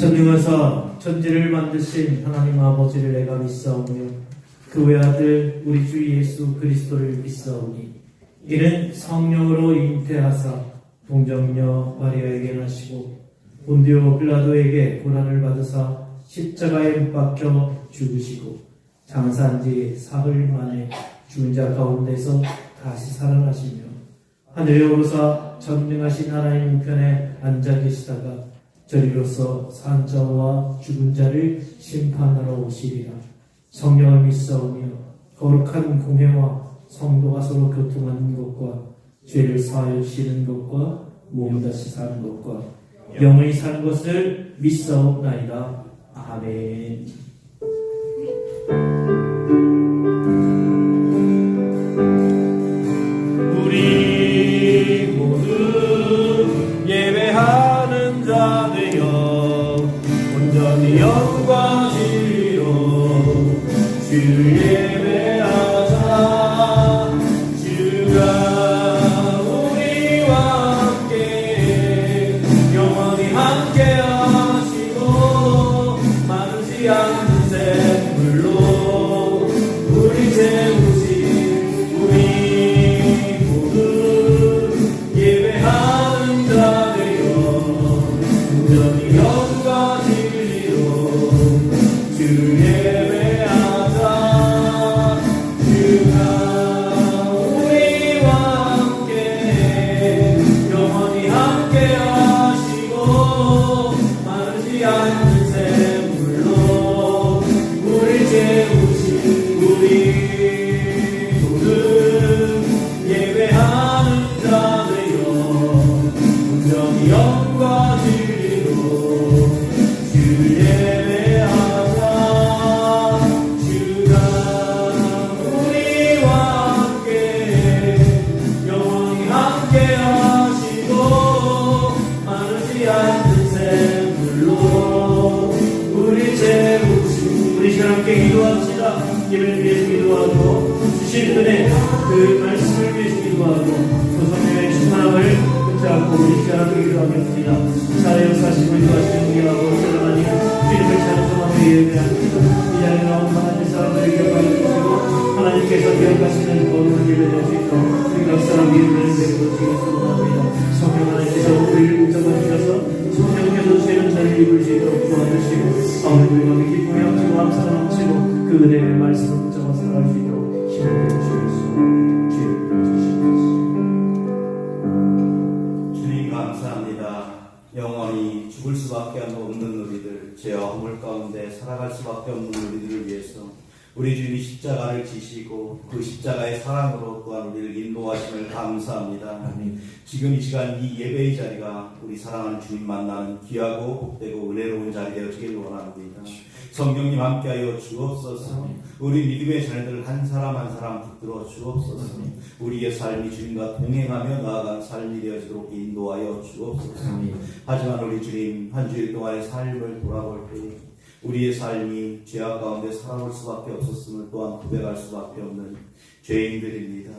전능하사 천지를 만드신 하나님 아버지를 내가 믿사오며 그 외아들 우리 주 예수 그리스도를 믿사오니 이는 성령으로 잉태하사 동정녀 마리아에게 나시고 본디오 빌라도에게 고난을 받으사 십자가에 못 박혀 죽으시고 장사한 지 사흘 만에 죽은 자 가운데서 다시 살아나시며 하늘에 오르사 전능하신 하나님 우편에 앉아 계시다가 저리로서 산 자와 죽은 자를 심판하러 오시리라. 성령을 믿사오며 거룩한 공회와 성도가 서로 교통하는 것과 죄를 사하여 주시는 것과 몸 다시 사는 것과 영원히 사는 것을 믿사옵나이다. 아멘. 우리 모두 예배하는 자 되어 온전히 영과 진리로 주를 예배하자. 주가 우리와 함께 영원히 함께 하시고 마르지 않는 샘물로 우리 채우신 우리 모두 예배하는 자 되어 온전히 영과 진리로 주 예배하자. 주가 우리와 함께 영원히 함께 하시고 마르지 않는 샘물로 우리 채우신 우리 모두 예배하는 자 되어 온전히 영과 진리로 주 예배하자. 주가 우리와 함께 영원히 함께 하시고 마르지 않는 샘물로 우리 채우신 우리 시간 함께 기도합시다. 예배를 위해서 기도하고 주신 은혜 그 말씀을 위해서 기도하고 그 성령의 충만함을 붙잡고 우리 시간 함께 기도하겠습니다. 살아요 사시고 인도하시는 우리 아버지 하나님 주님을 찬송하며 예배합니다. 이 자리에 나온 하나님의 사람들을 기억하여 주시고 하나님께서 기억하시는 거룩을 예배할 수 있도록 우리 각 사람 이름을 내려주시기 소원합니다. 성령 하나님께서 우리를 붙잡아 주셔서 성령께서 죄는 자를 입을 수 있도록 도와주시고 아버지 우리 마음에 기쁨이 넘치고 감사가 넘치고 그 은혜의 말씀을 붙잡아 살아갈 수 있도록 힘을 내주시옵소서. 주님 감사합니다. 영원히 죽을 수밖에 없는 우리들, 죄와 허물 가운데 살아갈 수밖에 없는 우리들을 위해서 우리 주님이 십자가를 지시고 그 십자가의 사랑으로 또한 우리를 인도하심을 감사합니다. 지금 이 시간 이 예배의 자리가 우리 사랑하는 주님 만나는 귀하고 복되고 은혜로운 자리 되어지길 원합니다. 성령님 함께하여 주옵소서. 우리 믿음의 자녀들 한 사람 한 사람 붙들어 주옵소서. 우리의 삶이 주님과 동행하며 나아간 삶이 되어지도록 인도하여 주옵소서. 하지만 우리 주님 한 주일 동안의 삶을 돌아볼 때 우리의 삶이 죄악 가운데 살아올 수밖에 없었음을 또한 고백할 수밖에 없는 죄인들입니다.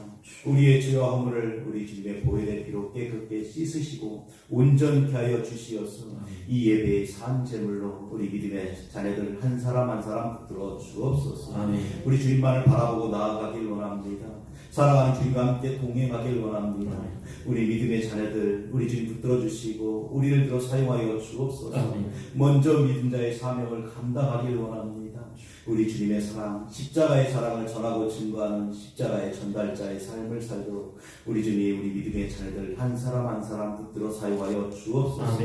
우리의 죄와 허물을 우리 주님의 보혈의 피로 깨끗게 씻으시고 온전케 하여 주시어서 이 예배의 산제물로 우리 믿음의 자녀들 한 사람 한 사람 붙들어 주옵소서. 우리 주님만을 바라보고 나아가길 원합니다. 사랑하는 주님과 함께 동행하길 원합니다. 우리 믿음의 자녀들 우리 주님 붙들어 주시고 우리를 들어 사용하여 주옵소서. 먼저 믿은 자의 사명을 감당하길 원합니다. 우리 주님의 사랑, 십자가의 사랑을 전하고 증거하는 십자가의 전달자의 삶을 살도록 우리 주님이 우리 믿음의 자녀들 한 사람 한 사람 붙들어 사용하여 주옵소서.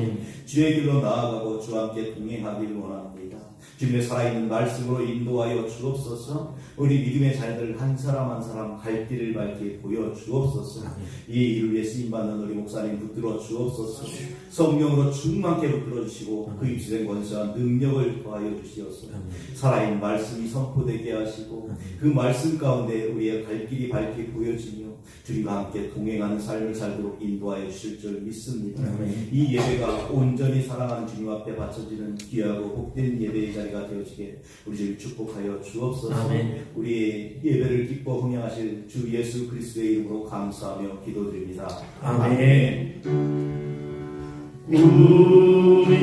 주의 길로 나아가고 주와 함께 동행하길 원합니다. 주님의 살아있는 말씀으로 인도하여 주옵소서. 우리 믿음의 자녀들 한 사람 한 사람 갈 길을 밝게 보여 주옵소서. 이 일을 위해 쓰임받는 우리 목사님 붙들어 주옵소서. 성령으로 충만케 붙들어 주시고 그 입술의 권세와 능력을 더하여 주시옵소서. 살아있는 말씀이 선포되게 하시고 그 말씀 가운데 우리의 갈 길이 밝게 보여지며 주님과 함께 동행하는 삶을 살도록 인도하여 주실 줄 믿습니다. 이 예배가 온전히 사랑하는 주님 앞에 바쳐지는 귀하고 복된 예배의 자리가 되어지게 우리 주님 축복하여 주옵소서. 우리의 예배를 기뻐 흥양하실 주 예수 그리스도의 이름으로 감사하며 기도드립니다. 아멘. 우리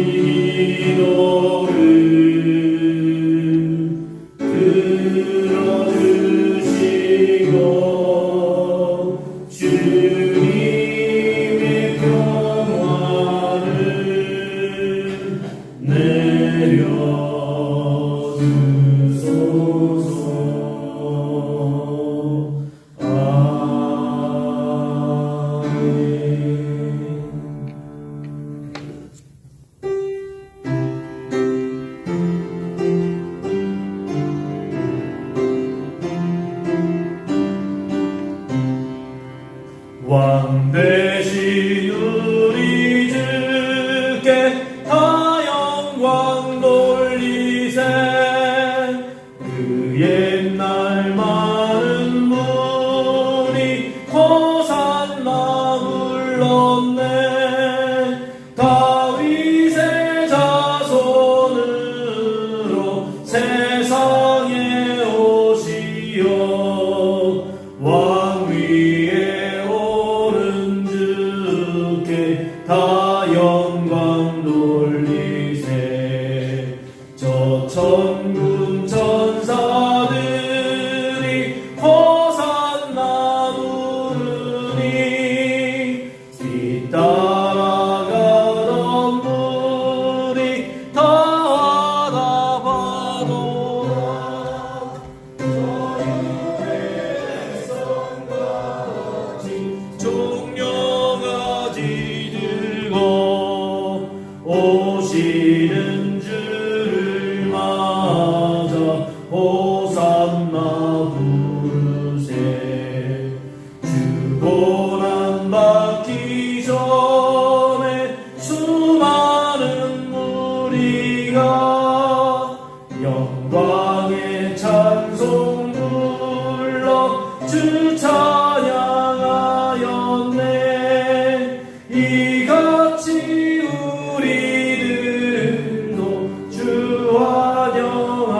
왕 대신 우리 주께 다 영광 돌리세. 그 옛날 많은 문이 호산나 불렀네. 다윗의 자손으로 세상에 오시어 왕 위에 오른 주께 다 영광 돌리세. 저 천군 천사들이 호산나 부르니 뒤따라가던 물이 다 받아보라. 종려가지 들고 오시는 주를 맞아 호산나 부르세. 주 고난 받기 전에 수많은 무리가 영광의 찬송 불러 주 찬양하였네. 이같이 우리들도 주 환영하오니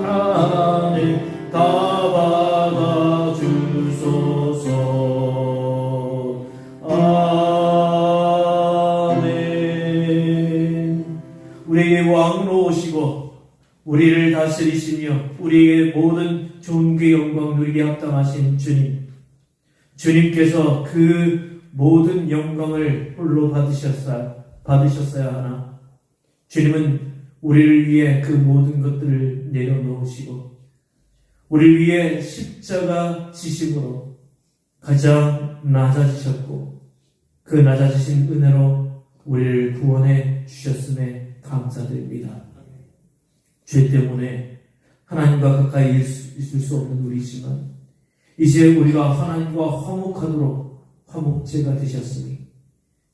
하나님 다 받아 주소서. 아멘. 우리에게 왕으로 오시고 우리를 다스리시며 우리에게 모든 존귀 영광 누리게 합당하신 주님, 주님께서 그 모든 영광을 홀로 받으셨어야 하나 주님은 우리를 위해 그 모든 것들을 내려놓으시고 우리를 위해 십자가 지심으로 가장 낮아지셨고 그 낮아지신 은혜로 우리를 구원해 주셨음에 감사드립니다. 죄 때문에 하나님과 가까이 있을 수 없는 우리지만 이제 우리가 하나님과 화목하도록 화목제가 되셨으니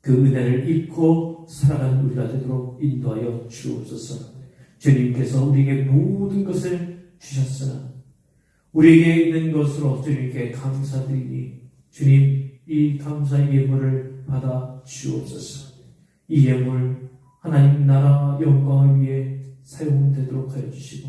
그 은혜를 입고 살아가는 우리가 되도록 인도하여 주옵소서. 주님께서 우리에게 모든 것을 주셨으나 우리에게 있는 것으로 주님께 감사드리니 주님 이 감사의 예물을 받아 주옵소서. 이 예물 하나님 나라 영광을 위해 사용되도록 하여 주시고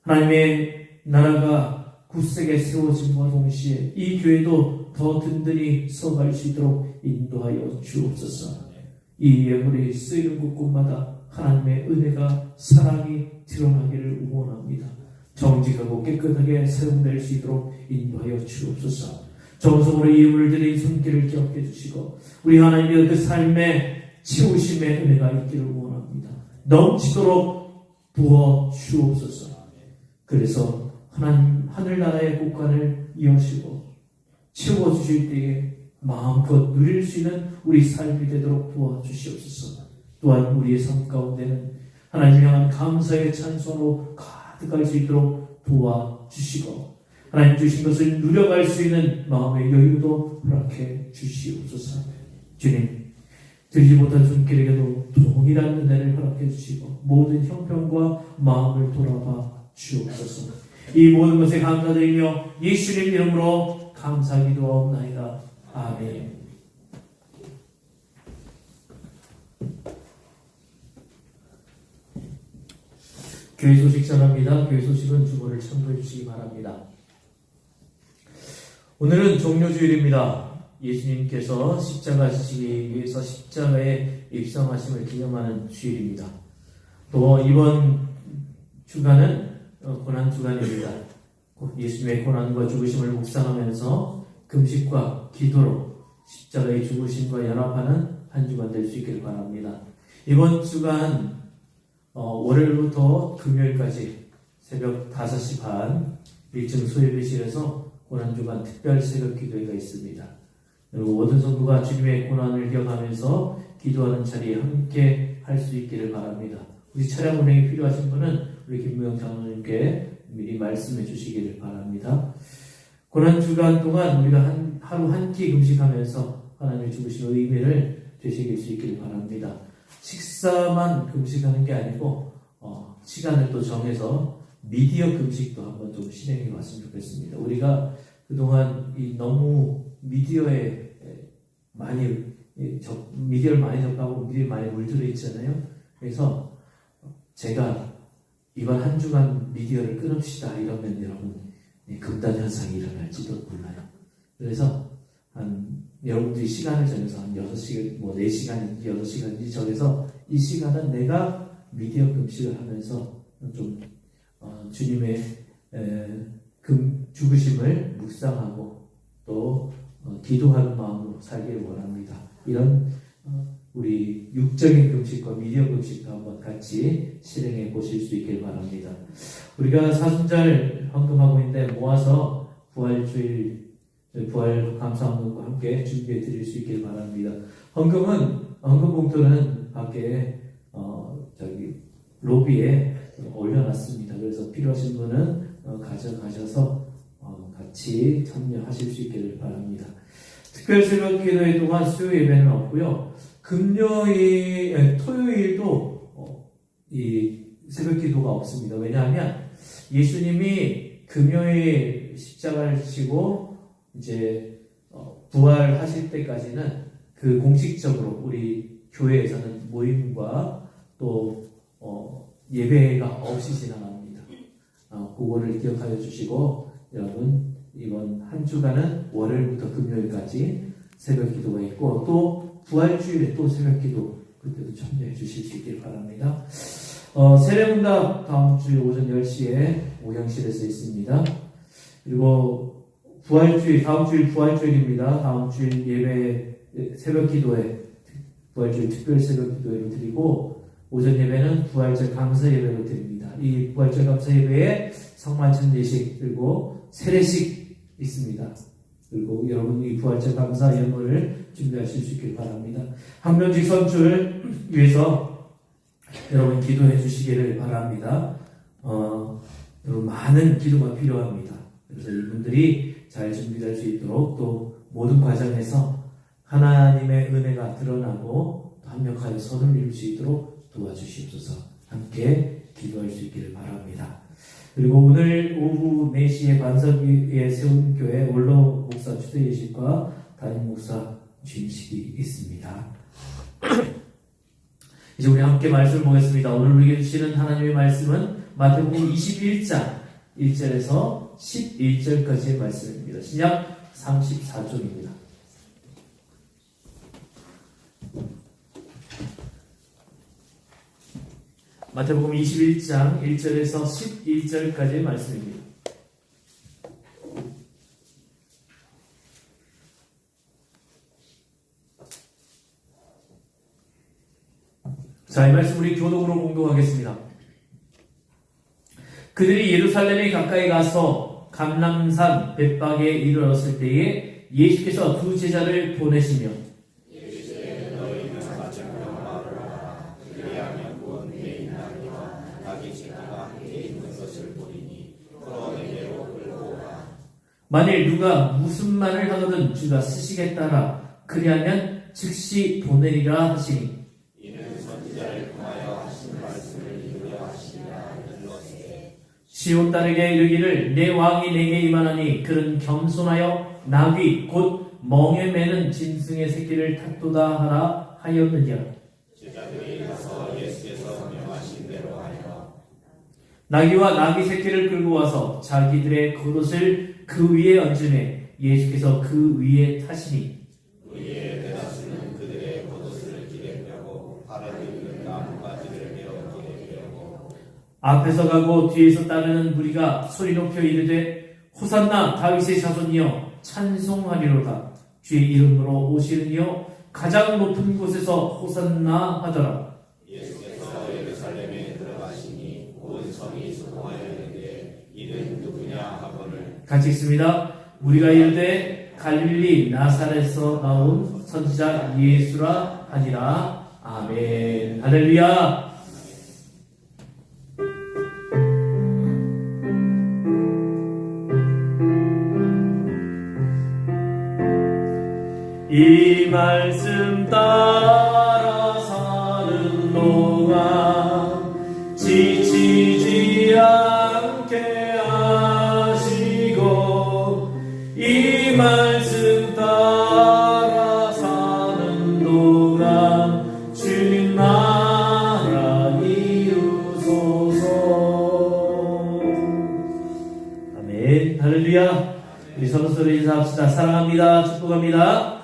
하나님의 나라가 굳세게 세워짐과 동시에 이 교회도 더 든든히 서갈 수 있도록 인도하여 주옵소서. 이 예물이 쓰이는 곳곳마다 하나님의 은혜가 사랑이 드러나기를 원합니다. 정직하고 깨끗하게 사용될 수 있도록 인도하여 주옵소서. 정성으로 이 예물을 드린 손길을 기억해 주시고 우리 하나님의 그 삶에 치우심의 은혜가 있기를 원합니다. 넘치도록 부어 주옵소서. 그래서 하나님 하늘나라의 국간을 이어시고 채워주실 때에 마음껏 누릴 수 있는 우리 삶이 되도록 도와주시옵소서. 또한 우리의 삶 가운데는 하나님 향한 감사의 찬송으로 가득할 수 있도록 도와주시고 하나님 주신 것을 누려갈 수 있는 마음의 여유도 허락해 주시옵소서. 주님 들지 못한 손길에게도 동일한 은혜를 허락해 주시고 모든 형편과 마음을 돌아봐 주옵소서. 이 모든 것에 감사드리며 예수님 이름으로 감사기도하옵나이다. 아멘. 교회 소식 전합니다. 교회 소식은 주보를 참고해 주시기 바랍니다. 오늘은 종료주일입니다. 예수님께서 십자가 지시기 위해서 십자가에 입성하심을 기념하는 주일입니다. 또 이번 주간은 고난 주간입니다. 예수님의 고난과 죽으심을 묵상하면서 금식과 기도로 십자가의 죽으심과 연합하는 한 주간 될 수 있기를 바랍니다. 이번 주간 월요일부터 금요일까지 새벽 5시 반 1층 소예배실에서 고난주간 특별 새벽 기도회가 있습니다. 그리고 모든 성도가 주님의 고난을 기억하면서 기도하는 자리에 함께 할 수 있기를 바랍니다. 우리 차량 운행이 필요하신 분은 우리 김무영 장로님께 미리 말씀해 주시기를 바랍니다. 고난주간 동안 우리가 하루 한 끼 금식하면서 하나님의 죽으심의 의미를 되새길 수 있기를 바랍니다. 식사만 금식하는 게 아니고 시간을 또 정해서 미디어 금식도 한번 좀 실행해 봤으면 좋겠습니다. 우리가 그동안 너무 미디어를 많이 접하고 미디어에 많이 물들어 있잖아요. 그래서 제가 이번 한 주간 미디어를 끊읍시다 이러면 여러분 금단 현상이 일어날지도 몰라요. 그래서 여러분들이 시간을 정해서 한 6시간, 4시간인지 6시간인지 정해서 이 시간은 내가 미디어 금식을 하면서 좀 주님의 죽으심을 묵상하고 또 기도하는 마음으로 살기를 원합니다. 이런 우리 육적인 금식과 미디어 금식도 한번 같이 실행해 보실 수 있길 바랍니다. 우리가 사순절 헌금하고 있는데 모아서 부활주일 부활 감사헌금과 함께 준비해 드릴 수 있길 바랍니다. 헌금 봉투는 밖에 로비에 올려놨습니다. 그래서 필요하신 분은 가져가셔서 같이 참여하실 수 있기를 바랍니다. 특별 새벽 기도회 동안 수요 예배는 없고요. 토요일도 이 새벽 기도가 없습니다. 왜냐하면 예수님이 금요일 십자가를 지고 이제 부활하실 때까지는 그 공식적으로 우리 교회에서는 모임과 또 예배가 없이 지나갑니다. 그거를 기억하여 주시고 여러분 이번 한 주간은 월요일부터 금요일까지 새벽 기도가 있고 또 부활주일에 또 새벽 기도 그때도 참여해 주실 수 있길 바랍니다. 세례문답 다음 주 오전 10시에 오경실에서 있습니다. 그리고 부활주일 다음 주일 부활주일입니다. 다음 주일 예배 새벽 기도회 부활주일 특별 새벽 기도회로 드리고 오전 예배는 부활절 감사 예배로 드립니다. 이 부활절 감사 예배에 성만찬 예식 그리고 세례식 있습니다. 그리고 여러분 이 부활절 감사 예물을 준비하실 수 있길 바랍니다. 항명직 선출 위해서 여러분 기도해 주시기를 바랍니다. 여러분 많은 기도가 필요합니다. 그래서 이분들이 잘 준비될 수 있도록 또 모든 과정에서 하나님의 은혜가 드러나고 합력하여 선을 이룰 수 있도록 도와주시옵소서. 함께 기도할 수 있기를 바랍니다. 그리고 오늘 오후 4시에 반석위에 세운 교회 원로 목사 추대 예식과 담임 목사 주임식이 있습니다. 이제 우리 함께 말씀을 보겠습니다. 오늘 우리에게 주시는 하나님의 말씀은 마태복음 21장 1절에서 11절까지의 말씀입니다. 신약 34쪽입니다. 마태복음 21장 1절에서 11절까지의 말씀입니다. 자, 이 말씀 우리 교독으로 공독하겠습니다. 그들이 예루살렘에 가까이 가서 감람산 벳박에 이르렀을 때에 예수께서 두 제자를 보내시며 만일 누가 무슨 말을 하거든 주가 쓰시겠다라 그리하면 즉시 보내리라 하시니 이는 선지자를 통하여 하신 말씀을 이루려 하시니라 일러스되 시온 딸에게 이르기를 내 왕이 내게 임하나니 그는 겸손하여 나귀 곧 멍에 매는 짐승의 새끼를 탔도다 하라 하였느니라. 제자들이 가서 예수께서 명하신 대로 하여 나귀와 나귀 새끼를 끌고 와서 자기들의 겉옷을 그 위에 얹으매 예수께서 그 위에 타시니 앞에서 가고 뒤에서 따르는 무리가 소리 높여 이르되 호산나 다윗의 자손이여 찬송하리로다. 주의 이름으로 오시는 이여 가장 높은 곳에서 호산나 하더라. 예수께서 예루살렘에 들어가시니 온 성이 소동하였는데 이는 누구냐 하거늘. 같이 읽습니다. 우리가 이르되 갈릴리 나사렛에서 나온 선지자 예수라 하니라. 아멘. 할렐루야. 이 말씀 따라 사는 동안 지치지 않게 하시고 이 말씀 따라 사는 동안 주님 나라 이루소서. 아멘. 할렐루야. 우리 서로 인사합시다. 사랑합니다. 축복합니다.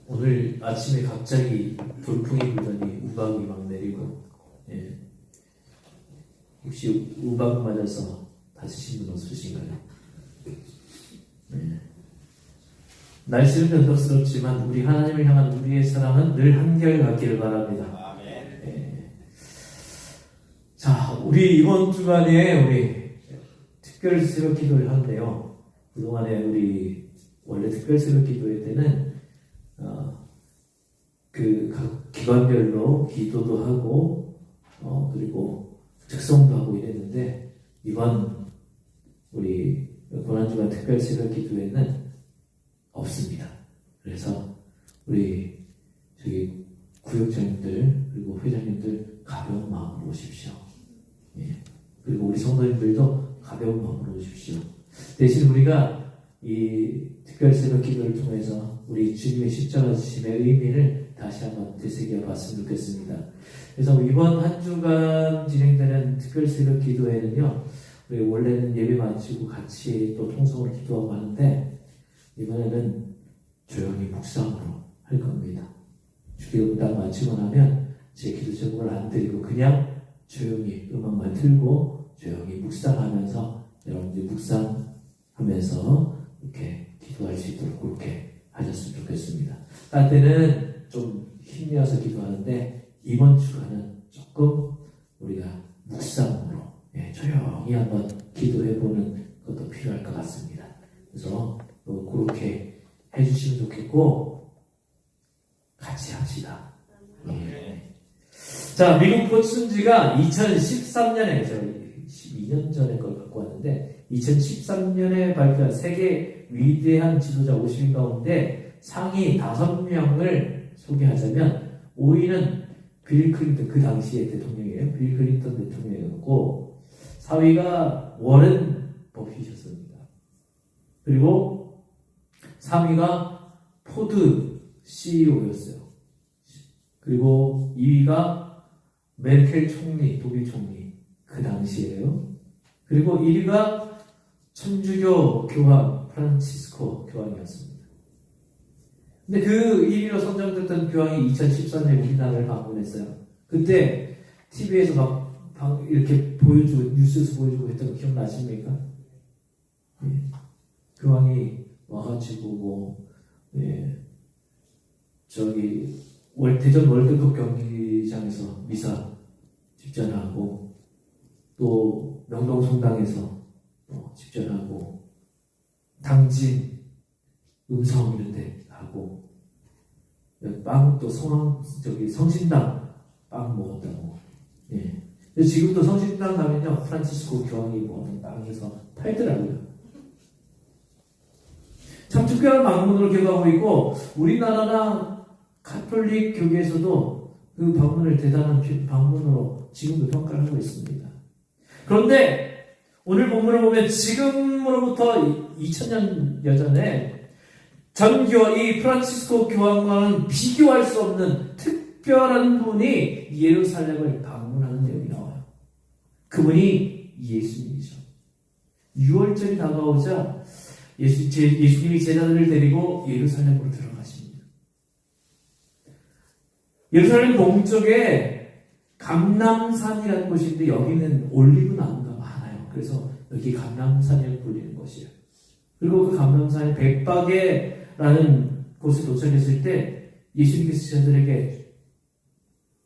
오늘 아침에 갑자기 돌풍이 불더니 우박이 막 내리고, 예. 혹시 우박 맞아서 다치신 분 없으신가요? 예. 날씨는 변덕스럽지만 우리 하나님을 향한 우리의 사랑은 늘 한결같기를 바랍니다. 예. 자, 우리 이번 주간에 우리 특별 새벽 기도를 하는데요. 그동안에 우리 원래 특별 새벽 기도회 때는 각 기관별로 기도도 하고 그리고 특성도 하고 이랬는데 이번 우리 고난주간 특별 새벽 기도회는 없습니다. 그래서 우리 저기 구역장님들 그리고 회장님들 가벼운 마음으로 오십시오. 예. 그리고 우리 성도님들도 가벼운 마음으로 오십시오. 대신 우리가 이 특별 새벽 기도를 통해서 우리 주님의 십자가 지심의 의미를 다시 한번 되새겨 봤으면 좋겠습니다. 그래서 이번 한 주간 진행되는 특별 새벽 기도회는요, 우리 원래는 예배 마치고 같이 또 통성으로 기도하고 하는데 이번에는 조용히 묵상으로 할 겁니다. 주기도 딱 마치고 나면 제 기도 제목을 안 드리고 그냥 조용히 음악만 틀고 조용히 묵상하면서 여러분들이 묵상하면서 이렇게 기도할 수 있도록 그렇게 하셨으면 좋겠습니다. 딴 때는 좀 힘내어서 기도하는데 이번 주간은 조금 우리가 묵상으로 조용히 한번 기도해보는 것도 필요할 것 같습니다. 그래서 그렇게 해주시면 좋겠고 같이 합시다. 자, 미국 포춘지가 2013년에 제가 12년 전에 걸 갖고 왔는데 2013년에 발표한 세계 위대한 지도자 50인 가운데 상위 5명을 소개하자면 5위는 빌 클린턴, 그 당시의 대통령이에요. 빌 클린턴 대통령이었고 4위가 워렌 버핏이었습니다. 그리고 3위가 포드 CEO였어요. 그리고 2위가 메르켈 총리, 독일 총리, 그 당시에요. 그리고 1위가 천주교 교황 프란치스코 교황이었습니다. 근데 그 1위로 선정됐던 교황이 2014년에 우리나라를 방문했어요. 그때 TV에서 막 이렇게 보여주고 뉴스에서 보여주고 했던 거 기억나십니까? 예. 교황이 와가지고 저기 대전 월드컵 경기장에서 미사 집전하고 또 명동성당에서 집전하고 당진 음성 이런 데 하고 빵 또 성신당 빵 먹었다고. 예. 지금도 성신당 가면요 프란치스코 교황이 먹었던 빵에서 팔더라고요. 참 특별한 방문으로 기억하고 있고 우리나라나 가톨릭 교계에서도 그 방문을 대단한 방문으로 지금도 평가를 하고 있습니다. 그런데 오늘 본문을 보면 지금으로부터 2000년 여전에 전교 이 프란치스코 교황과는 비교할 수 없는 특별한 분이 예루살렘을 방문하는 내용이 나와요. 그분이 예수님이죠. 6월절이 다가오자 예수님이 제자들을 데리고 예루살렘으로 들어가십니다. 예루살렘 동쪽에 감람산이라는 곳인데 여기는 올리브 나무가 많아요. 그래서 여기 감람산이라고 불리는 곳이에요. 그리고 그 감람산의 백박에라는 곳에 도착했을 때 예수님께서 제자들에게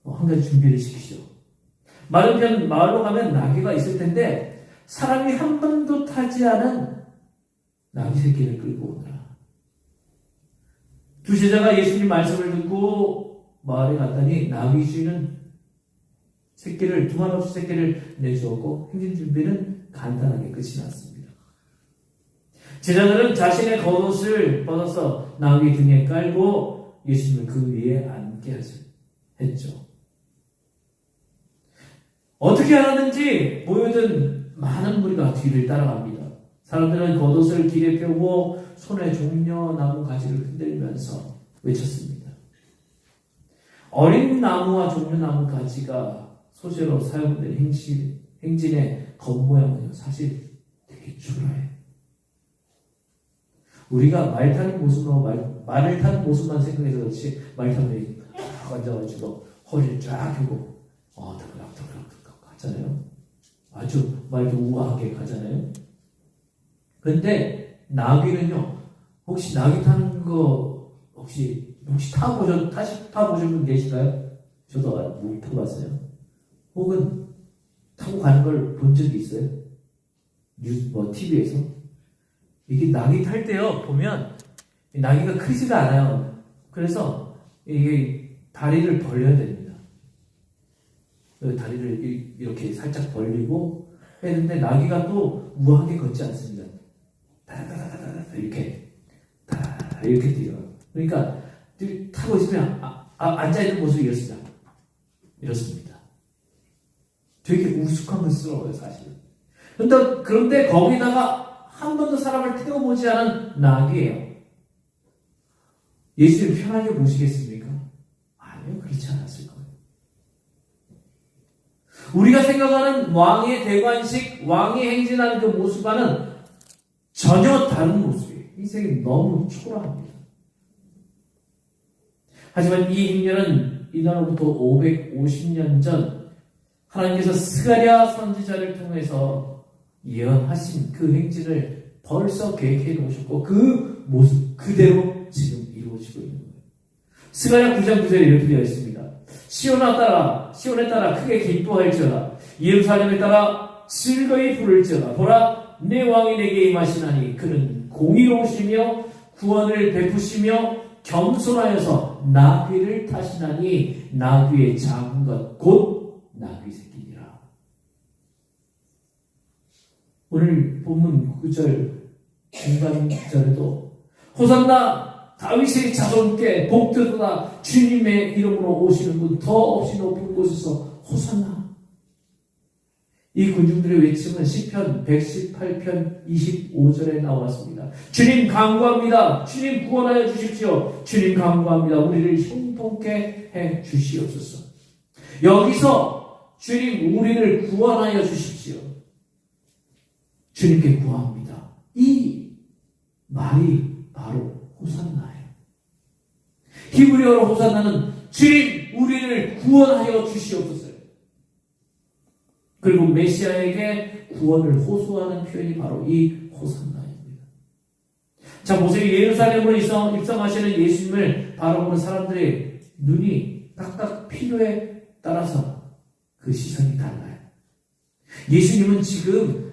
한 가지 준비를 시키시죠. 마을로 가면 나귀가 있을 텐데 사람이 한 번도 타지 않은 나귀 새끼를 끌고 오더라. 두 제자가 예수님 말씀을 듣고 마을에 갔더니 나귀 주인은 두 마리 새끼를 내주었고 행진 준비는 간단하게 끝이 났습니다. 제자들은 자신의 겉옷을 벗어서 나귀 등에 깔고 예수님을 그 위에 앉게 했죠. 어떻게 알았는지 모여든 많은 무리가 뒤를 따라갑니다. 사람들은 겉옷을 길에 펴고 손에 종려나무 가지를 흔들면서 외쳤습니다. 어린 나무와 종려나무 가지가 소재로 사용된 행진의 겉모양은 사실 되게 초라해. 우리가 말 타는 모습으로 말을 타는 모습만 생각해서 그렇지 말 타면 앉아가지고 허리를 쫙 펴고 덕덕덕덕 가잖아요. 아주 말도 우아하게 가잖아요. 근데 나귀는요, 혹시 나귀 타는 거 혹시 타보신 분 계신가요? 저도 못 타봤어요. 혹은 타고 가는 걸 본 적이 있어요? TV에서? 이게 나귀 탈 때요, 보면 나귀가 크지가 않아요. 그래서 이게 다리를 벌려야 됩니다. 다리를 이렇게 살짝 벌리고 했는데 나귀가 또 우아하게 걷지 않습니다. 다다다다다 이렇게 뛰어요. 그러니까 타고 있으면 앉아있는 모습이 이렇습니다. 되게 우스꽝스러워요, 사실은. 그런데 거기다가 한 번도 사람을 태워보지 않은 나귀예요. 예수를 편하게 모시겠습니까? 아니요, 그렇지 않았을 거예요. 우리가 생각하는 왕의 대관식, 왕이 행진하는 그 모습과는 전혀 다른 모습이에요. 인생이 너무 초라합니다. 하지만 이 행렬은 이날로부터 550년 전 하나님께서 스가랴 선지자를 통해서 예언하신 그 행진을 벌써 계획해 놓으셨고 그 모습 그대로 지금 이루어지고 있는 거예요. 스가랴 9장 9절에 이렇게 되어 있습니다. 시온에 따라 크게 기뻐할지어다. 예루살렘에 따라 즐거이 부를지어다. 보라, 내 왕이 내게 임하시나니 그는 공의로우시며 구원을 베푸시며 겸손하여서 나귀를 타시나니 나귀의 작은 것 곧 나귀 새끼니라. 오늘 본문 9절 중간 절에도 호산나 다윗의 자손께 복되도다. 주님의 이름으로 오시는 분 더 없이 높은 곳에서 호산나. 이 군중들의 외침은 시편 118편 25절에 나왔습니다. 주님 간구합니다. 주님 구원하여 주십시오. 주님 간구합니다. 우리를 형통케 해 주시옵소서. 여기서 주님 우리를 구원하여 주십시오. 주님께 구합니다. 이 말이 바로 호산나예요. 히브리어로 호산나는 주님 우리를 구원하여 주시옵소서. 그리고 메시아에게 구원을 호소하는 표현이 바로 이 호산나입니다. 자, 보세요. 예루살렘으로 입성하시는 예수님을 바라보는 사람들의 눈이 딱딱 필요에 따라서 그 시선이 달라요. 예수님은 지금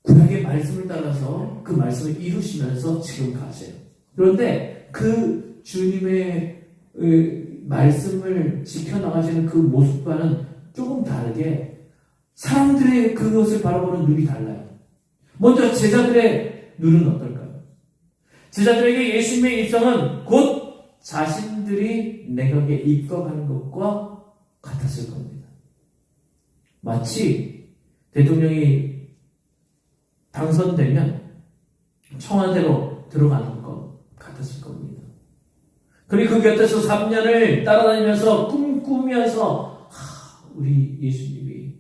구약의 말씀을 따라서 그 말씀을 이루시면서 지금 가세요. 그런데 그 주님의 말씀을 지켜나가시는 그 모습과는 조금 다르게 사람들의 그것을 바라보는 눈이 달라요. 먼저 제자들의 눈은 어떨까요? 제자들에게 예수님의 입성은 곧 자신들이 내각에 입각하는 것과 같았을 겁니다. 마치 대통령이 당선되면 청와대로 들어가는 것 같았을 겁니다. 그리고 그 곁에서 3년을 따라다니면서 꿈꾸면서 우리 예수님이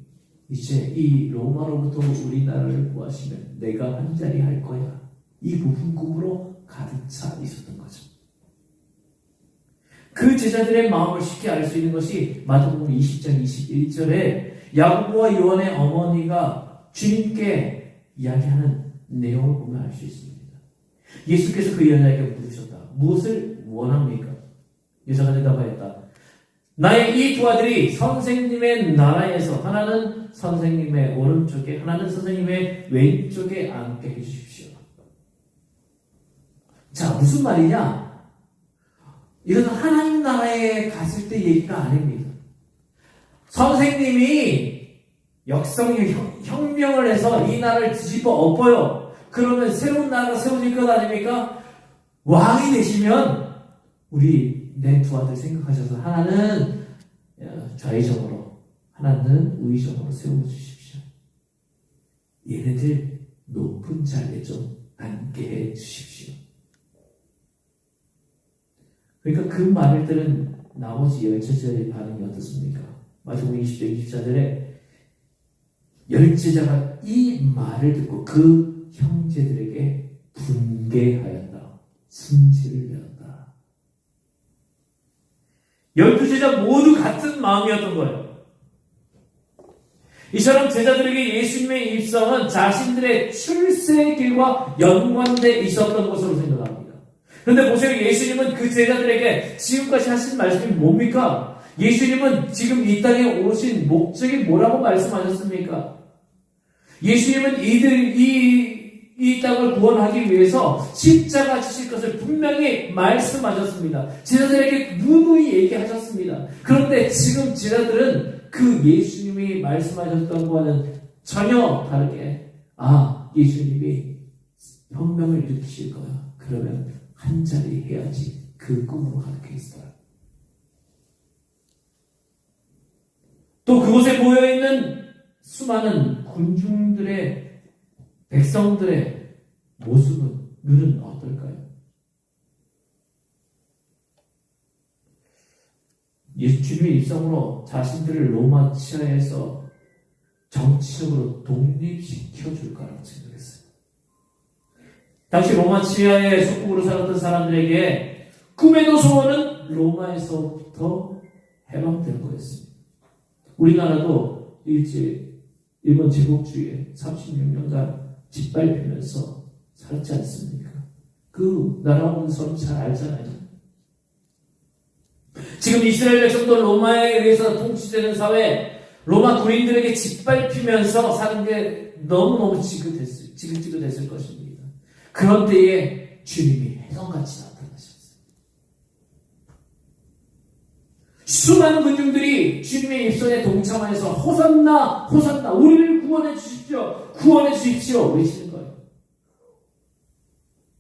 이제 이 로마로부터 우리나라를 구하시면 내가 한 자리 할 거야. 이 부분 꿈으로 가득 차 있었던 거죠. 그 제자들의 마음을 쉽게 알 수 있는 것이 마태복음 20장 21절에 야고보와 요한의 어머니가 주님께 이야기하는 내용을 보면 알 수 있습니다. 예수께서 그 여자에게 물으셨다. 무엇을 원합니까? 여자가 대답하였다. 나의 이 두 아들이 선생님의 나라에서 하나는 선생님의 오른쪽에 하나는 선생님의 왼쪽에 앉게 해주십시오. 자, 무슨 말이냐? 이건 하나님 나라에 갔을 때 얘기가 아닙니다. 선생님이 혁명을 해서 이 나라를 뒤집어 엎어요. 그러면 새로운 나라가 세워질 것 아닙니까? 왕이 되시면 우리 내 두 아들 생각하셔서 하나는 좌의적으로 하나는 우의적으로 세워주십시오. 얘네들 높은 자리에 좀 앉게 해주십시오. 그러니까 그 말을 들은 나머지 10제자의 반응이 어떻습니까? 마태복음 20장 24절에 10제자가 이 말을 듣고 그 형제들에게 분개하였다. 승질을 내었다. 12제자 모두 같은 마음이었던 거예요. 이처럼 제자들에게 예수님의 입성은 자신들의 출세의 길과 연관되어 있었던 것으로 생각합니다. 그런데 보세요. 예수님은 그 제자들에게 지금까지 하신 말씀이 뭡니까? 예수님은 지금 이 땅에 오신 목적이 뭐라고 말씀하셨습니까? 예수님은 이 땅을 구원하기 위해서 십자가 지실 것을 분명히 말씀하셨습니다. 제자들에게 누누이 얘기하셨습니다. 그런데 지금 제자들은 그 예수님이 말씀하셨던 것과는 전혀 다르게 예수님이 혁명을 일으키실 거야. 그러면 한 자리 해야지. 그 꿈으로 가득해 있어요. 또 그곳에 모여있는 수많은 군중들의 백성들의 모습은 눈은 어떨까요? 예수님의 입성으로 자신들을 로마 치하에서 정치적으로 독립시켜 줄 거라고 생각했어요. 당시 로마 치하의 속국으로 살았던 사람들에게 꿈에도 소원은 로마에서부터 해방될 거였습니다. 우리나라도 일본 제국주의에 36년간 짓밟히면서 살지 않습니까? 그 나라 원수는 잘 알잖아요. 지금 이스라엘 백성도 로마에 의해서 통치되는 사회, 로마 군인들에게 짓밟히면서 사는 게 너무너무 지긋지긋했을 것입니다. 그런 때에 주님이 해성같이 나타나셨어요. 수많은 군중들이 주님의 입성에 동참하여서 호산나 호산나 우리를 구원해 주십시오. 구원해 주십시오. 외치는 거예요.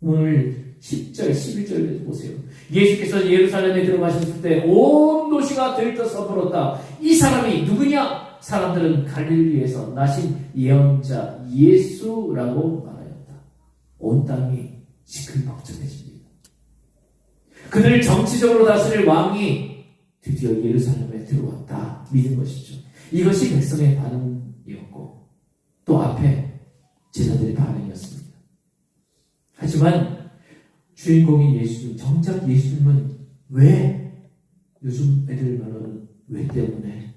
오늘 10절 11절에도 보세요. 예수께서 예루살렘에 들어가셨을 때 온 도시가 들떠서 불었다. 이 사람이 누구냐? 사람들은 갈릴리에서 나신 예언자 예수라고 말하였다. 온 땅이 시끌벅적해집니다. 그들을 정치적으로 다스릴 왕이 드디어 예루살렘에 들어왔다. 믿은 것이죠. 이것이 백성의 반응이었고 또 앞에 제자들의 반응이었습니다. 하지만 주인공인 예수님, 정작 예수님은 왜 요즘 애들 말하는 왜 때문에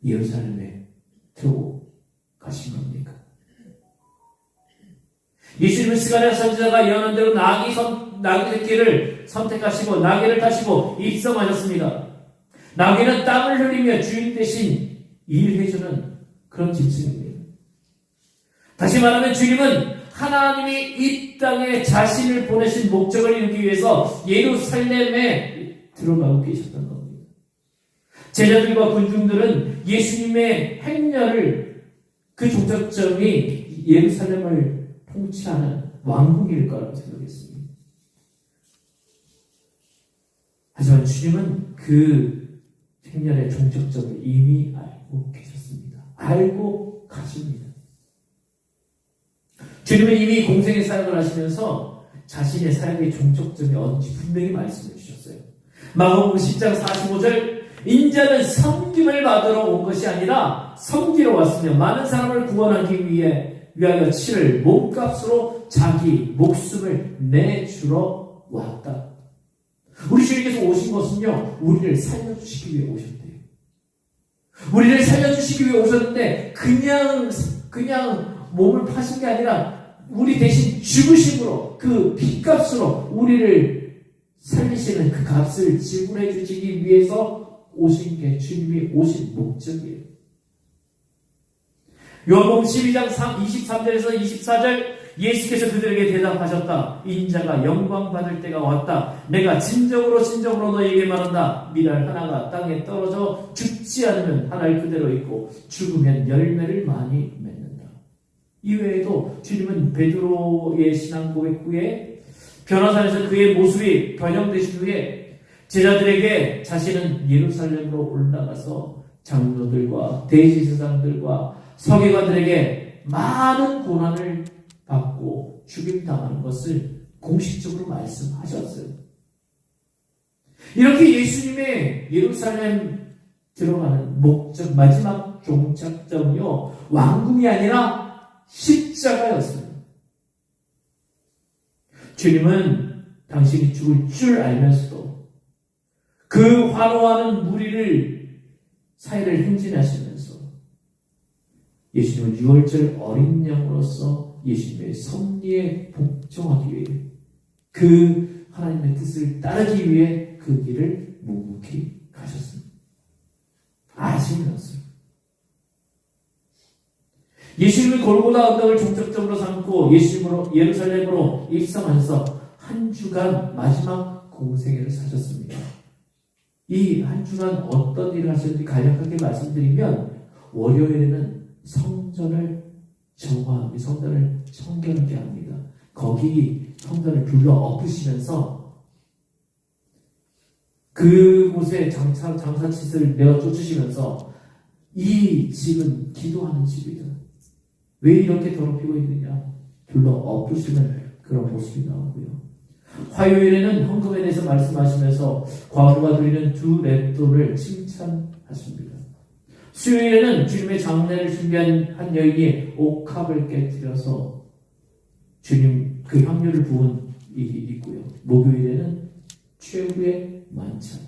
예루살렘에 들어가신 겁니까? 예수님은 스가랴 선지자가 예언한 대로 나귀 새끼를 선택하시고 나귀를 타시고 입성하셨습니다. 나귀는 땀을 흘리며 주인 대신 일해주는 그런 짐승입니다. 다시 말하면 주님은 하나님이 이 땅에 자신을 보내신 목적을 이루기 위해서 예루살렘에 들어가고 계셨던 겁니다. 제자들과 군중들은 예수님의 행렬을 그 종착점이 예루살렘을 통치하는 왕궁일 거라고 생각했습니다. 하지만 주님은 그 행렬의 종착점을 이미 알고 계셨습니다. 알고 가십니다. 주님은 이미 공생의 사역을 하시면서 자신의 사역의 종착점이 어딘지 분명히 말씀해 주셨어요. 마가복음 10장 45절 인자는 섬김을 받으러 온 것이 아니라 섬기러 왔으며 많은 사람을 구원하기 위해 위하여 치를 몸값으로 자기 목숨을 내주러 왔다. 우리 주님께서 오신 것은요, 우리를 살려주시기 위해 오셨대요. 우리를 살려주시기 위해 오셨는데 그냥 몸을 파신 게 아니라 우리 대신 죽으심으로, 그 피값으로 우리를 살리시는 그 값을 지불해 주시기 위해서 오신 게 주님이 오신 목적이에요. 요한복음 12장 23절에서 24절, 예수께서 그들에게 대답하셨다. 인자가 영광 받을 때가 왔다. 내가 진정으로 너희에게 말한다. 밀알 하나가 땅에 떨어져 죽지 않으면 하나를 그대로 있고 죽으면 열매를 많이 맺는다. 이외에도 주님은 베드로의 신앙 고백 후에 변화산에서 그의 모습이 변형되신 후에 제자들에게 자신은 예루살렘으로 올라가서 장로들과 대제사장들과 서기관들에게 많은 고난을 받고 죽임당하는 것을 공식적으로 말씀하셨어요. 이렇게 예수님의 예루살렘 들어가는 목적, 마지막 종착점이요, 왕궁이 아니라 십자가였어요. 주님은 당신이 죽을 줄 알면서도 그 환호하는 무리를 사이를 행진하시면서 예수님은 유월절 어린 양으로서 예수님의 섭리에 복종하기 위해, 그 하나님의 뜻을 따르기 위해 그 길을 묵묵히 가셨습니다. 아시면서요. 예수님이 골고다 언덕을 종착점으로 삼고 예수님으로 예루살렘으로 입성하셔서 한 주간 마지막 공생애를 사셨습니다. 이 한 주간 어떤 일을 하셨는지 간략하게 말씀드리면, 월요일에는 성전을 정화하고 성전을 청결하게 합니다. 거기 성전을 불러 엎으시면서 그곳에 장사치를 내어 쫓으시면서 이 집은 기도하는 집이다. 왜 이렇게 더럽히고 있느냐? 불러 엎으시는 그런 모습이 나오고요. 화요일에는 헌금에 대해서 말씀하시면서 과부가 드리는 두 렛도를 칭찬하십니다. 수요일에는 주님의 장례를 준비한 한 여인이 옥합을 깨뜨려서 주님 그 향유를 부은 일이 있고요. 목요일에는 최후의 만찬,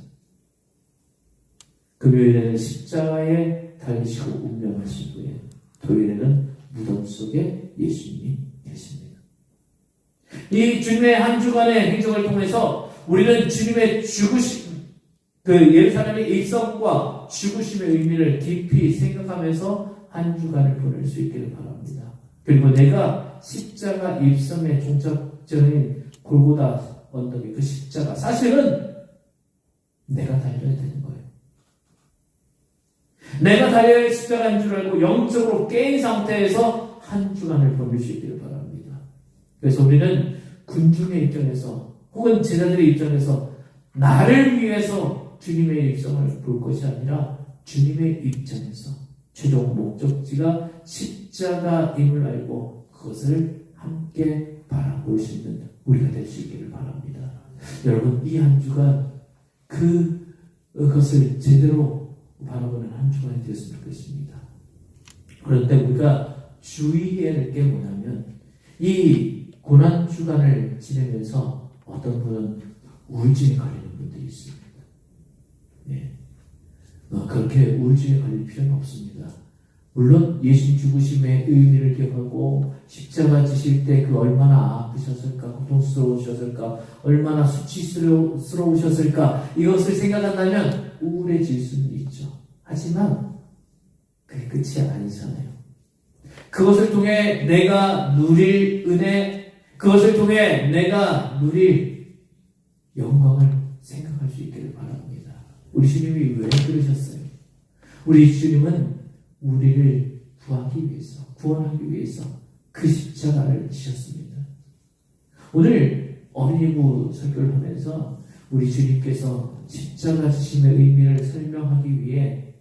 금요일에는 십자가에 달리시고 운명하신 후에 토요일에는 무덤 속에 예수님이 계십니다. 이 주님의 한 주간의 행적을 통해서 우리는 주님의 죽으심, 그 예루살렘의 입성과 죽으심의 의미를 깊이 생각하면서 한 주간을 보낼 수 있기를 바랍니다. 그리고 내가 십자가 입성의 종착점인 골고다 언덕의 그 십자가, 사실은 내가 달려야 되는 거예요. 내가 달려야 할 십자가인 줄 알고 영적으로 깨인 상태에서 한 주간을 보낼 수 있기를 바랍니다. 그래서 우리는 군중의 입장에서 혹은 제자들의 입장에서 나를 위해서 주님의 입성을 볼 것이 아니라 주님의 입장에서 최종 목적지가 십자가임을 알고 그것을 함께 바라볼 수 있는 우리가 될 수 있기를 바랍니다. 여러분, 이 한 주간 그것을 제대로 바라보는 한 주간이 되었으면 좋겠습니다. 그런데 우리가 주의해야 될 게 뭐냐면, 이 고난 주간을 지내면서 어떤 분은 우울증에 걸리는 분들이 있습니다. 예. 그렇게 우울증에 걸릴 필요는 없습니다. 물론 예수님 죽으심의 의미를 기억하고 십자가 지실 때 그 얼마나 아프셨을까, 고통스러우셨을까, 얼마나 수치스러우셨을까, 이것을 생각한다면 우울해질 수는 있죠. 하지만 그게 끝이 아니잖아요. 그것을 통해 내가 누릴 은혜, 그것을 통해 내가 누릴 영광을 생각할 수 있기를 바랍니다. 우리 주님이 왜 그러셨어요? 우리 주님은 우리를 구하기 위해서, 구원하기 위해서 그 십자가를 지셨습니다. 오늘 어린이부 설교를 하면서 우리 주님께서 십자가 지심의 의미를 설명하기 위해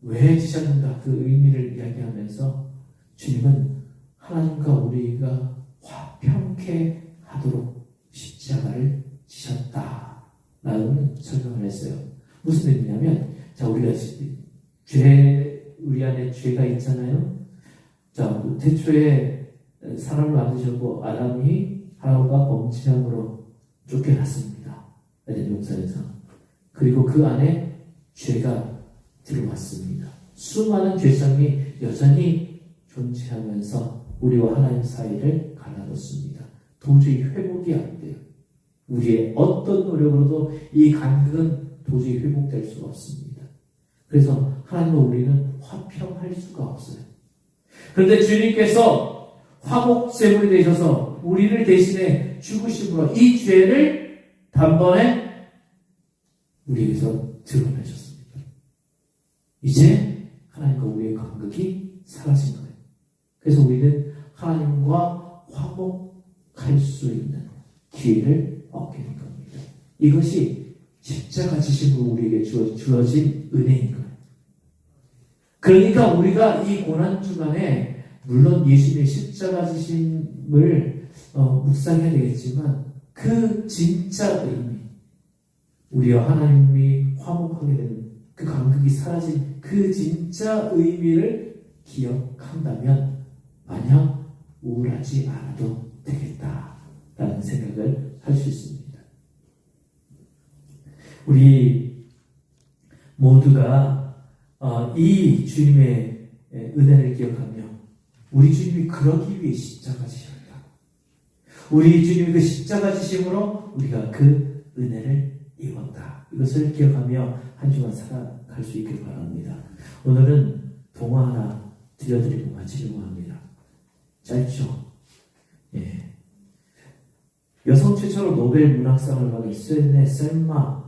왜 지셨는가, 그 의미를 이야기하면서 주님은 하나님과 우리가 화평케 하도록 십자가를 지셨다라는 설명을 했어요. 무슨 의미냐면, 자, 우리 안에 죄가 있잖아요. 자, 태초에 사람을 만드셨고 아담이 하와가 범죄함으로 쫓겨났습니다. 에덴 동산에서. 그리고 그 안에 죄가 들어왔습니다. 수많은 죄성이 여전히 존재하면서 우리와 하나님 사이를 갈라놓습니다. 도저히 회복이 안 돼요. 우리의 어떤 노력으로도 이 간극은 도저히 회복될 수가 없습니다. 그래서 하나님과 우리는 화평할 수가 없어요. 그런데 주님께서 화목제물이 되셔서 우리를 대신해 죽으심으로 이 죄를 단번에 우리에게서 드러내셨습니다. 이제 하나님과 우리의 간극이 사라진 거예요. 그래서 우리는 하나님과 화목할 수 있는 기회를 얻게 된 겁니다. 이것이 십자가 지심으로 우리에게 주어진 은혜인 거예요. 그러니까 우리가 이 고난주간에 물론 예수님의 십자가 지심을 묵상해야 되겠지만 그 진짜 의미, 우리와 하나님이 화목하게 되는 그 간극이 사라진 그 진짜 의미를 기억한다면 마냥 우울하지 않아도 되겠다라는 생각을 할 수 있습니다. 우리 모두가 이 주님의 은혜를 기억하며 우리 주님이 그러기 위해 십자가 지셨다. 우리 주님이 그 십자가 지심으로 우리가 그 은혜를 입었다. 이것을 기억하며 한 주간 살아갈 수 있길 바랍니다. 오늘은 동화 하나 들려드리고 마치려고 합니다. 짧죠? 예. 여성 최초로 노벨 문학상을 받은 스웨덴의 셀마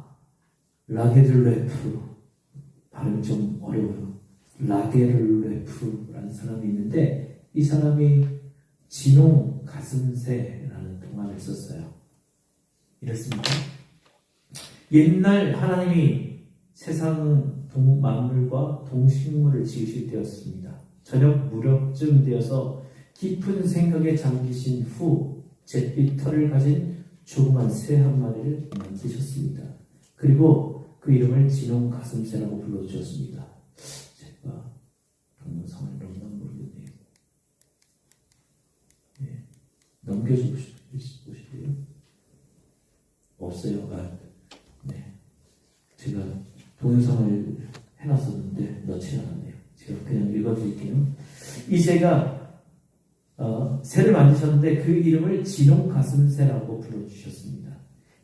라게를레프, 발음이 좀 어려워요. 라게를레프라는 사람이 있는데 이 사람이 진홍 가슴새라는 동화를 썼어요. 이렇습니다. 옛날 하나님이 세상 만물과 동식물을 지으실 때였습니다. 저녁 무렵쯤 되어서 깊은 생각에 잠기신 후 잿빛 털을 가진 조그만 새 한 마리를 만드셨습니다. 그리고 그 이름을 진홍 가슴새라고 불러주었습니다. 제가 동영상을 넣나 모르겠네요. 네. 넘겨주실래요? 없어요. 네. 제가 동영상을 해놨었는데 넣지 않았네요. 제가 그냥 읽어드릴게요. 이 새가 새를 만드셨는데 그 이름을 진홍 가슴새라고 불러주셨습니다.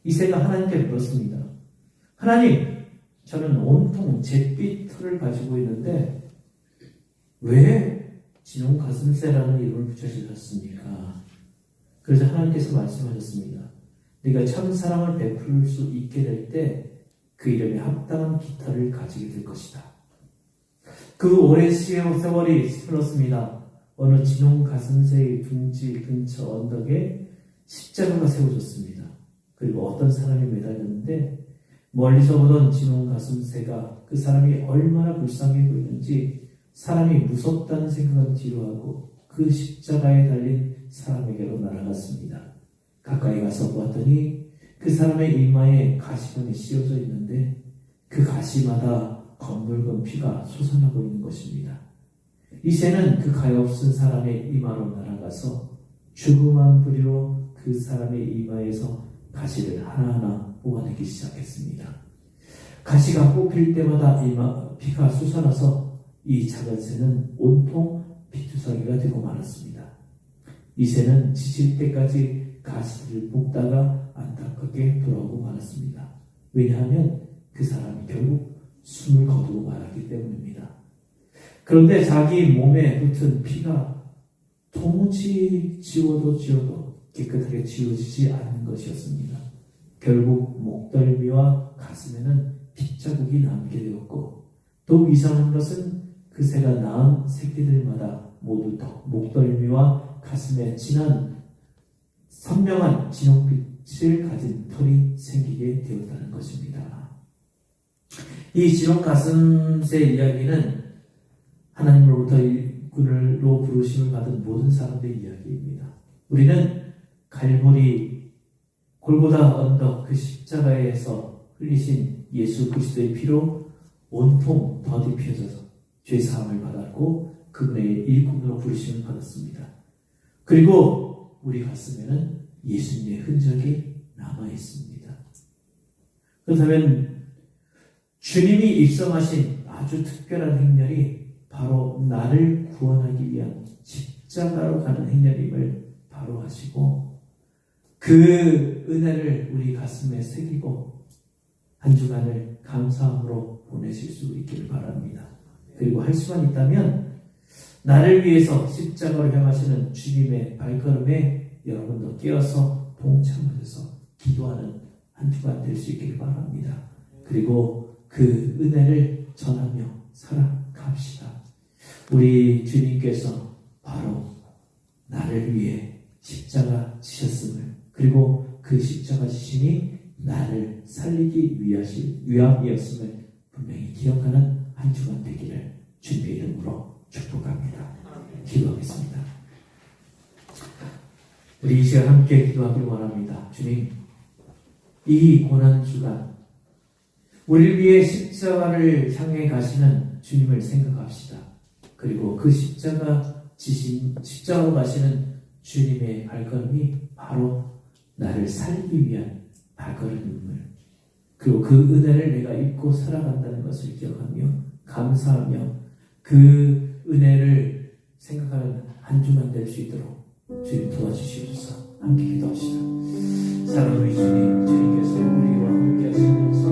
이 새가 하나님께 물었습니다. 하나님, 저는 온통 잿빛 털을 가지고 있는데 왜 진홍 가슴새라는 이름을 붙여주셨습니까? 그래서 하나님께서 말씀하셨습니다. 네가 참 사랑을 베풀 수 있게 될 때 그 이름에 합당한 깃털을 가지게 될 것이다. 그 오랜 세월이 흘렀습니다. 어느 진홍 가슴새의 둥지 근처 언덕에 십자가가 세워졌습니다. 그리고 어떤 사람이 매달렸는데 멀리서 보던 진홍 가슴새가 그 사람이 얼마나 불쌍해 보이는지 사람이 무섭다는 생각은 뒤로하고 그 십자가에 달린 사람에게로 날아갔습니다. 가까이 가서 보았더니 그 사람의 이마에 가시관이 씌워져 있는데 그 가시마다 검붉은 피가 솟아나고 있는 것입니다. 이 새는 그 가엾은 사람의 이마로 날아가서 주름한 부리로 그 사람의 이마에서 가시를 하나하나 뽑아내기 시작했습니다. 가시가 뽑힐 때마다 피가 솟아나서 이 작은 새는 온통 피투성이가 되고 말았습니다. 이 새는 지칠 때까지 가시를 뽑다가 안타깝게 돌아오고 말았습니다. 왜냐하면 그 사람이 결국 숨을 거두고 말았기 때문입니다. 그런데 자기 몸에 붙은 피가 도무지 지워도 깨끗하게 지워지지 않는 것이었습니다. 결국 목덜미와 가슴에는 핏자국이 남게 되었고 또 이상한 것은 그 새가 낳은 새끼들마다 모두 목덜미와 가슴에 진한 선명한 진홍빛을 가진 털이 생기게 되었다는 것입니다. 이 진홍 가슴새 이야기는 하나님으로부터 부르심을 받은 모든 사람들의 이야기입니다. 우리는 갈보리 골고다 언덕 그 십자가에서 흘리신 예수 그리스도의 피로 온통 더디펴져서 죄사함을 받았고 그분의 일꾼으로 부르심을 받았습니다. 그리고 우리 가슴에는 예수님의 흔적이 남아 있습니다. 그렇다면 주님이 입성하신 아주 특별한 행렬이 바로 나를 구원하기 위한 십자가로 가는 행렬임을 바로 하시고 그 은혜를 우리 가슴에 새기고 한 주간을 감사함으로 보내실 수 있기를 바랍니다. 그리고 할 수만 있다면 나를 위해서 십자가로 향하시는 주님의 발걸음에 여러분도 끼어서 동참하셔서 기도하는 한 주간 될 수 있기를 바랍니다. 그리고 그 은혜를 전하며 살아갑시다. 우리 주님께서 바로 나를 위해 십자가 지셨음을, 그리고 그 십자가 지심이 나를 살리기 위함이었음을 분명히 기억하는 한 주간 되기를 주님의 이름으로 축복합니다. 기도하겠습니다. 우리 이 시간 함께 기도하길 원합니다. 주님, 이 고난주간 우리를 위해 십자가를 향해 가시는 주님을 생각합시다. 그리고 그 십자가로 가시는 주님의 발걸음이 바로 나를 살리기 위한 발걸음임을, 그리고 그 은혜를 내가 입고 살아간다는 것을 기억하며 감사하며 그 은혜를 생각하는 한 주만 될 수 있도록 주님 도와주시옵소서. 함께 기도합시다. 사랑하는 우리 주님, 주님께서 우리와 함께 하시면서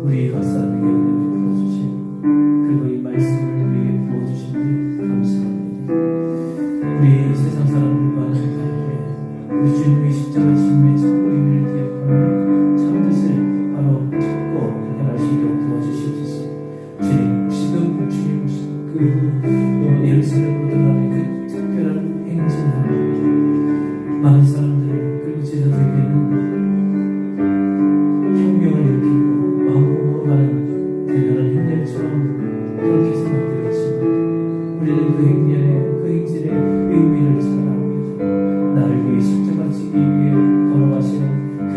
우리 각 사람에게 은혜를 부어주시고 그리고 이 말씀을 우리에게 부어주시니 감사합니다. 우리 세상 사람들과는 다르게 우리 주님의 십자가 지심의 참고인을 기억하며 참뜻을 바로 찾고 해결할 수 있도록 도와주시옵소서. 주님, 지금 주님 그 예루살렘으로 들어가는 그 특별한 행진을 많은 사람들 그리고 제자들에게는 혁명을 일으키고 마음으로 가는 대단한 행렬처럼 그렇게 생각되었지만 우리는 그 행진의 의미를 잘 압니다. 나를 위해 십자가 지기 위해 걸어가시는 그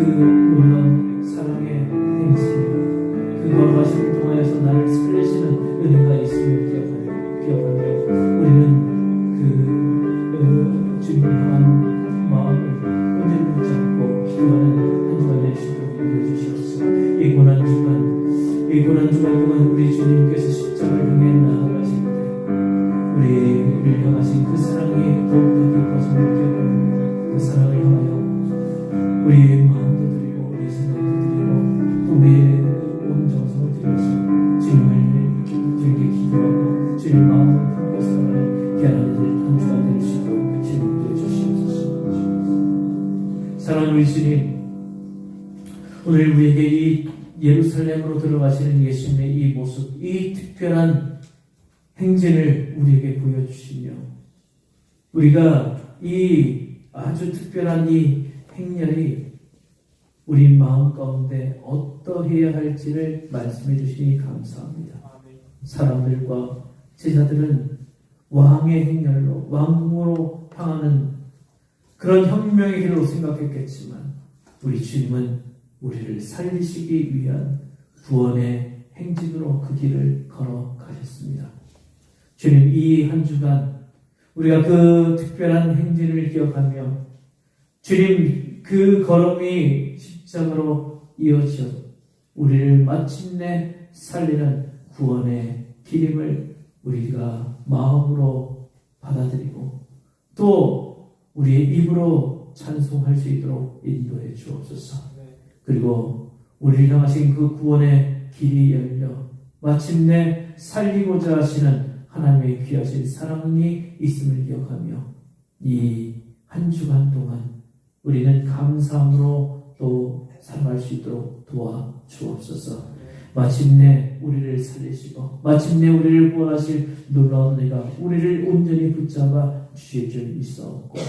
놀라운 사랑의 행진, 그 걸어가시는 동안에서 나를 살리시는 은혜가 있음을 기억하며 우리는 그 주님을 향한 마음을 온전히 붙잡고 기도하는 한 주간 될 수 있도록 인도해 주시옵소서. 이 고난 주간 동안 우리 주님께서 십자가를 향해 나아가실 때 우리를 향하신 그 사랑이 더욱더 깊어짐을 기억하며 그 사랑을 향하여 우리의 마음도 드리고 우리의 생각도 드리고 우리의 온 정성을 드려서 주님을 기도하고 주님 마음을 품고 살아가는 귀한 한 주간 될 수 있도록 주님 주시옵소서. 사랑하는 우리 주님, 오늘 우리에게 이 예루살렘으로 들어가시는 예수님의 이 모습, 이 특별한 행진을 우리에게 보여주시며 우리가 이 아주 특별한 이 행렬이 우리 마음 가운데 어떠해야 할지를 말씀해 주시니 감사합니다. 사람들과 제자들은 왕의 행렬로 왕궁으로 향하는 그런 혁명의 길로 생각했겠지만 우리 주님은 우리를 살리시기 위한 구원의 행진으로 그 길을 걸어가셨습니다. 주님, 이 한 주간 우리가 그 특별한 행진을 기억하며 주님 그 걸음이 십자가로 이어져 우리를 마침내 살리는 구원의 길임을 우리가 마음으로 받아들이고 또 우리의 입으로 찬송할 수 있도록 인도해 주옵소서. 그리고 우리를 향하신 그 구원의 길이 열려 마침내 살리고자 하시는 하나님의 귀하신 사랑이 있음을 기억하며 이 한 주간 동안 우리는 감사함으로 또 살아갈 수 있도록 도와주옵소서. 마침내 우리를 살리시고 마침내 우리를 구원하실 놀라운 은혜가 우리를 온전히 붙잡아 주실 줄 믿사옵고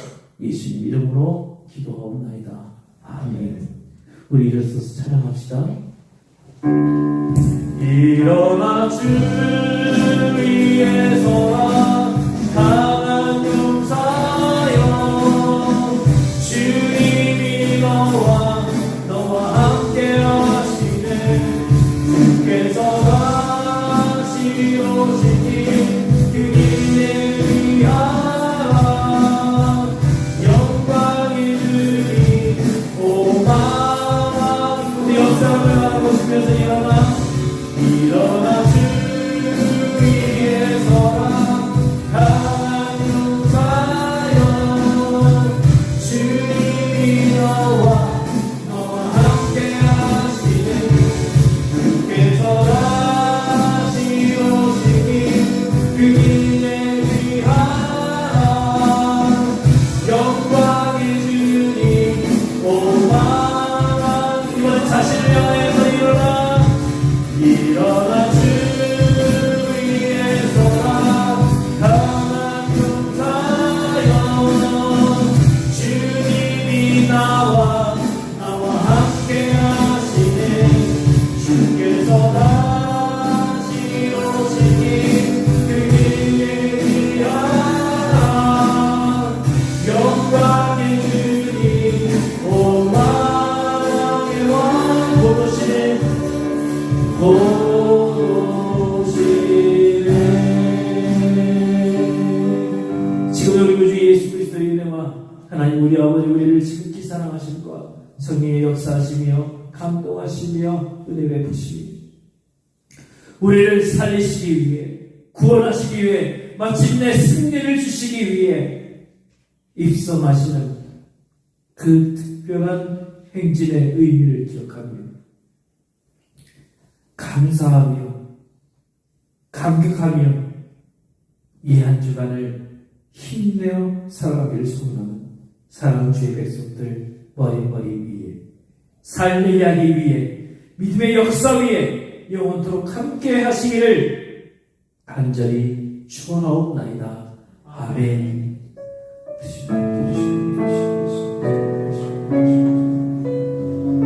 예수님 이름으로 기도하옵나이다. 아멘. 우리 일어서서 찬양합시다. 일어나 주 위에 서라 강한 용사여, 주님이 너와 함께 하시네. 주께서 다시 오시니 그 길에 우리를 살리시기 위해, 구원하시기 위해, 마침내 승리를 주시기 위해 입성하시는 그 특별한 행진의 의미를 기억하며 감사하며 감격하며 이 한 주간을 힘내어 살아가기를 소원하는 사랑하는 주의 백성들 머리머리 위에 삶을 하기 위해 믿음의 역사 위에 영원토록 함께 하시기를 간절히 축원하옵나이다. 아멘.